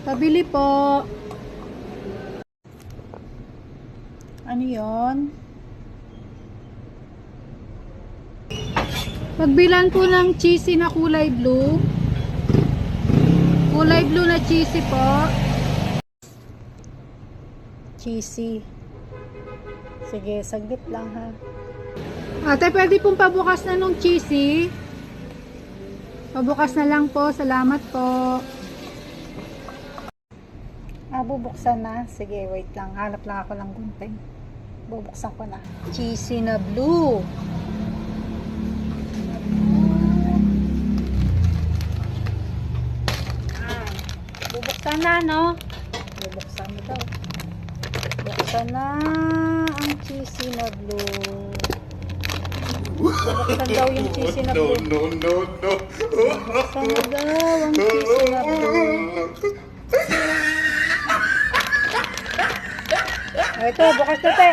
Pabili po. Ano yon? Pagbilan po ng cheesy na kulay blue. Kulay blue na cheesy po. Cheesy. Sige, saglit lang ha. Ate, pwede pong pabukas na nung cheesy. Pabukas na lang po. Salamat po. Bubuksan na. Sige, wait lang. Hanap lang ako ng gunting. Bubuksan ko na. Cheesy na blue. Bubuksan na, no? Bubuksan na daw. Buksan na ang cheesy na blue. Bubuksan daw yung cheesy na blue. No. Bubuksan na daw ang cheesy na blue. Ito, bukas na te.